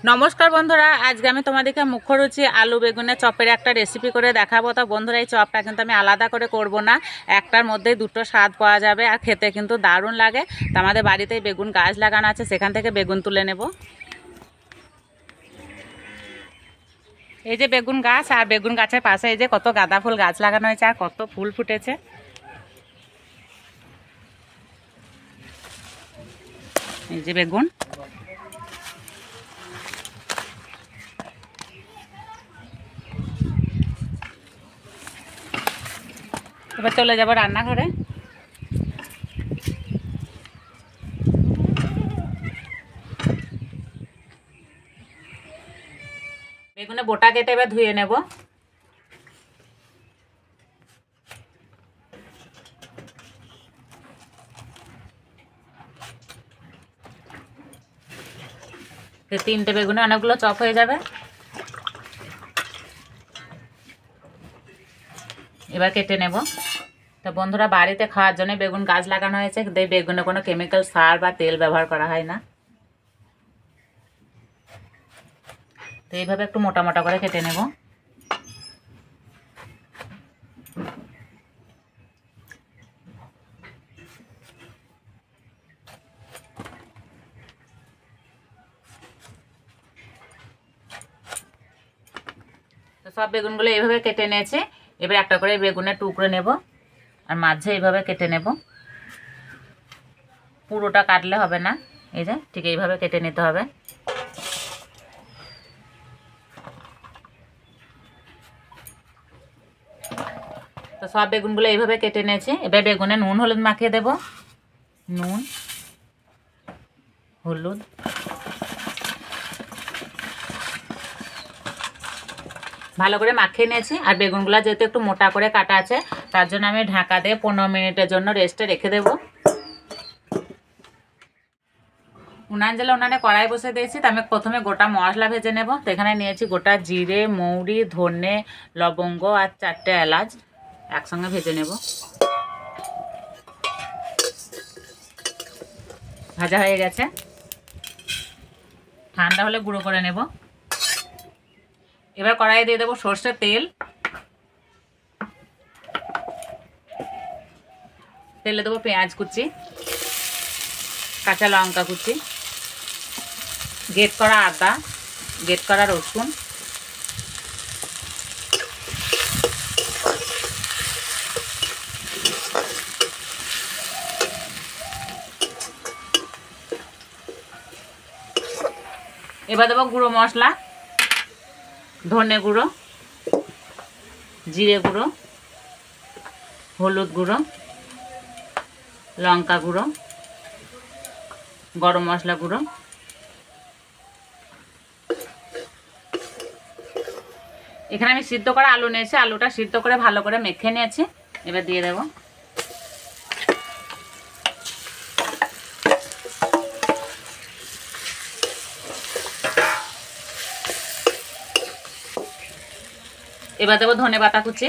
নমস্কার বন্ধুরা, আজকে আমি তোমাদেরকে মুখ্যরুচি আলু বেগুনের চপের একটা রেসিপি করে দেখাবো। তো বন্ধুরা, এই চপটা কিন্তু আমি আলাদা করে করব না, একটার মধ্যেই দুটো স্বাদ পাওয়া যাবে আর খেতে কিন্তু দারুণ লাগে। তো আমাদের বাড়িতেই বেগুন গাছ লাগানো আছে, সেখান থেকে বেগুন তুলে নেব। এই যে বেগুন গাছ, আর বেগুন গাছের পাশে এই যে কত গাঁদা ফুল গাছ লাগানো হয়েছে আর কত ফুল ফুটেছে। এই যে বেগুন, এবার চলে যাব রান্নাঘরে। বেগুনে বোটা কেটে এবার ধুয়ে নেব। তিনটে বেগুনে অনেকগুলো চপ হয়ে যাবে। এবার কেটে নেব। তো বন্ধুরা, বাড়িতে খাওয়ার জন্য বেগুন গাছ লাগানো হয়েছে, কিন্তু এই বেগুনে কোনো কেমিক্যাল সার বা তেল ব্যবহার করা হয় না। তো এইভাবে একটু মোটা মোটা করে কেটে নেব। তো সব বেগুনগুলো এইভাবে কেটে নিয়েছি। এবার একটা করে বেগুনের টুকরো নেব আর মাঝে এইভাবে কেটে নেব। পুরোটা কাটলে হবে না, এই যে ঠিক এইভাবে কেটে নিতে হবে। তো সব বেগুনগুলো এইভাবে কেটে নিয়েছি। এবার বেগুনে নুন হলুদ মাখিয়ে দেব। নুন হলুদ ভালো করে মাখিয়ে নিয়েছি। আর বেগুনগুলো যেহেতু একটু মোটা করে কাটা আছে, তার জন্য আমি ঢাকা দিয়ে 15 মিনিটের জন্য রেস্টে রেখে দেব। উনানে কড়াই বসে দিয়েছি। তো আমি প্রথমে গোটা মশলা ভেজে নেব। তো এখানে নিয়েছি গোটা জিরে, মৌরি, ধনে, লবঙ্গ আর 4টে এলাচ একসঙ্গে ভেজে নেব। ভাজা হয়ে গেছে, ঠান্ডা হলে গুঁড়ো করে নেব। এবার কড়াইয়ে দিয়ে দেবো সর্ষের তেল। তেলে দেবো পেঁয়াজ কুচি, কাঁচা লঙ্কা কুচি, গ্রেট করা আদা, গ্রেট করা রসুন, এবার দেবো গুঁড়ো মশলা, ধনে গুঁড়ো, জিরে গুঁড়ো, হলুদ গুঁড়ো, লঙ্কা গুঁড়ো, গরম মশলা গুঁড়ো। এখানে আমি সিদ্ধ করা আলু নিয়েছি, আলুটা সিদ্ধ করে ভালো করে মেখে নিয়েছি। এবার দিয়ে দেব। এবার দেবো ধনে পাতা কুচি,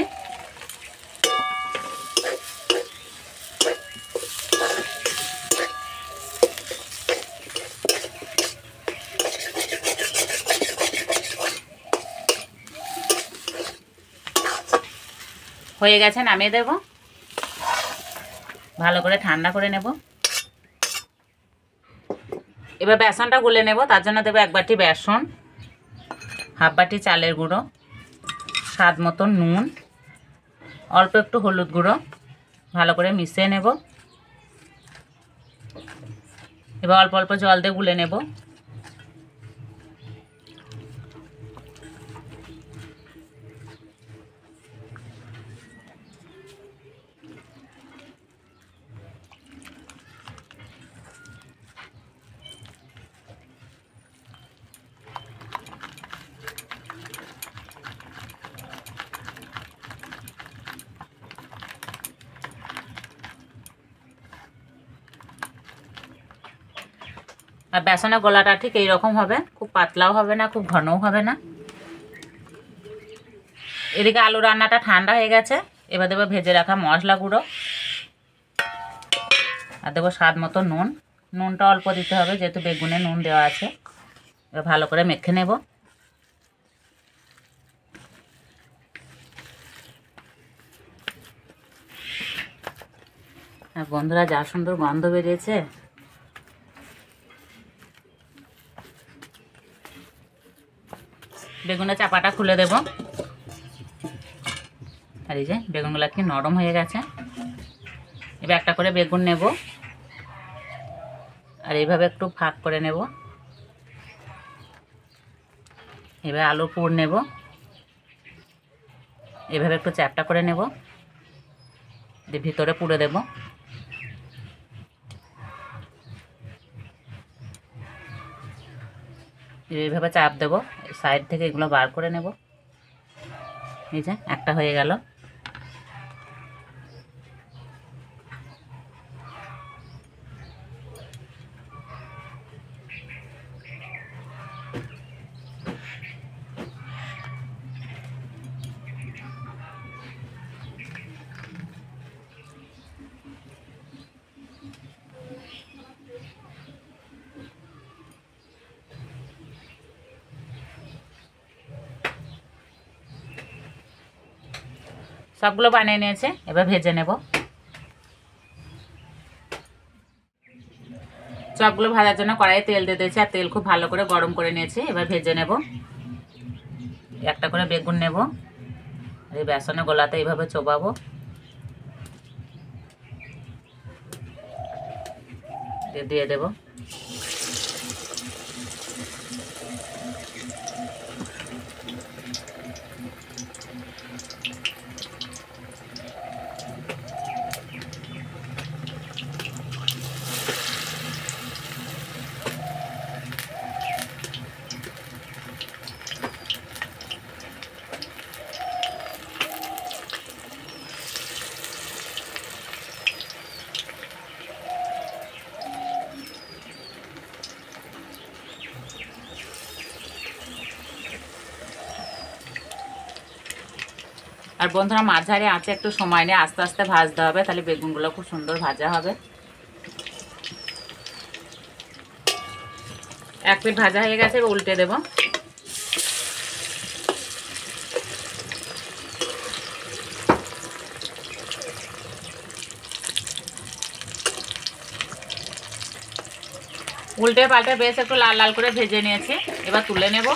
হয়ে গেছে, নামিয়ে দেব। ভালো করে ঠান্ডা করে নেব। এবার বেসনটা গুলে নেব। তার জন্য দেবো 1 বাটি বেসন, হাফ বাটি চালের গুঁড়ো, স্বাদ মতো নুন, অল্প একটু হলুদ গুঁড়ো, ভালো করে মিশিয়ে নেব। এবার অল্প অল্প জল দিয়ে গুলে নেব। আর বেসনের গোলাটা ঠিক এইরকম হবে, খুব পাতলাও হবে না, খুব ঘনও হবে না। এদিকে আলু রান্নাটা ঠান্ডা হয়ে গেছে। এবার দেবো ভেজে রাখা মশলা গুঁড়ো আর দেবো স্বাদ মতো নুন। নুনটা অল্প দিতে হবে, যেহেতু বেগুনে নুন দেওয়া আছে। এবার ভালো করে মেখে নেব। আর বন্ধুরা যা সুন্দর গন্ধ বেরিয়েছে। বেগুনের চাপাটা খুলে দেব। আর এই যে বেগুনগুলো কি নরম হয়ে গেছে। এবার একটা করে বেগুন নেব আর এইভাবে একটু ফাঁক করে নেব। এবার আলু পুর নেব, এভাবে একটু চ্যাপটা করে নেব, দিয়ে ভিতরে পুরে দেব। এইভাবে চাপ দেব, সাইড থেকে এগুলো বার করে নেব। এই যে একটা হয়ে গেল। সবগুলো বানিয়ে নিয়েছে, এবার ভেজে নেব। চপগুলো ভাজার জন্য কড়াইয়ে তেল দিয়ে দিয়েছি আর তেল খুব ভালো করে গরম করে নিয়েছি। এবার ভেজে নেব। একটা করে বেগুন নেব, এই বেসনে গোলাতে এইভাবে চোবাবো, দিয়ে দেব। আর বন্ধুরা মাঝারি আঁচে একটু সময় নিয়ে আস্তে আস্তে ভাজতে হবে, তাহলে বেগুনগুলো খুব সুন্দর ভাজা হবে। এক পিঠ ভাজা হয়ে গেছে, উল্টে দেব। উল্টে পাল্টে বেশ একটু লাল লাল করে ভেজে নিয়েছি, এবার তুলে নেব।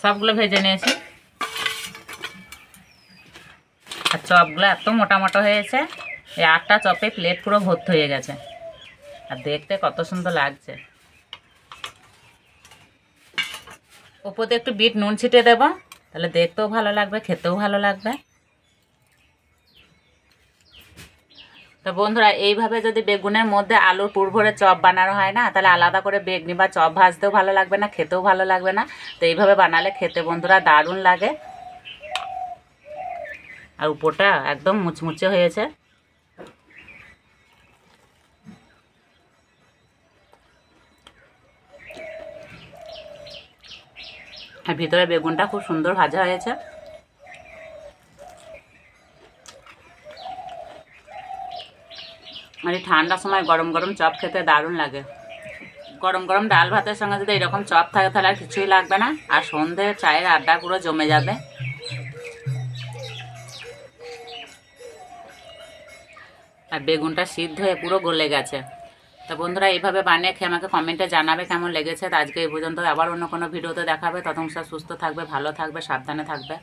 সবগুলো ভেজে নিয়েছি। আর চপগুলো এত মোটা মোটা হয়েছে, এই 8টা চপে প্লেট পুরো ভর্তি হয়ে গেছে। আর দেখতে কত সুন্দর লাগছে। ওপরে একটু বিট নুন ছিটিয়ে দেবো, তাহলে দেখতেও ভালো লাগবে, খেতেও ভালো লাগবে। তো বন্ধুরা এইভাবে যদি বেগুনের মধ্যে আলুর পুর ভরে চপ বানানো হয় না, তাহলে আলাদা করে বেগনি বা চপ ভাজতেও ভালো লাগবে না, খেতেও ভালো লাগবে না। তো এইভাবে বানালে খেতে বন্ধুরা দারুণ লাগে। আর উপরটা একদম মুচমুচে হয়েছে। আর ভিতরে বেগুনটা খুব সুন্দর ভাজা হয়েছে। আর এই ঠান্ডার সময় গরম গরম চপ খেতে দারুণ লাগে। গরম গরম ডাল ভাতের সঙ্গে যদি এরকম চপ থাকে তাহলে আর কিছুই লাগবে না। আর সন্ধ্যে চায়ের আড্ডা পুরো জমে যাবে। আর বেগুনটা সিদ্ধ হয়ে পুরো গলে গেছে। তো বন্ধুরা এইভাবে বানিয়ে খেয়ে আমাকে কমেন্টে জানাবে কেমন লেগেছে। তো আজকে এই পর্যন্ত, আবার অন্য কোনো ভিডিওতে দেখাবে। তখন সব সুস্থ থাকবে, ভালো থাকবে, সাবধানে থাকবে।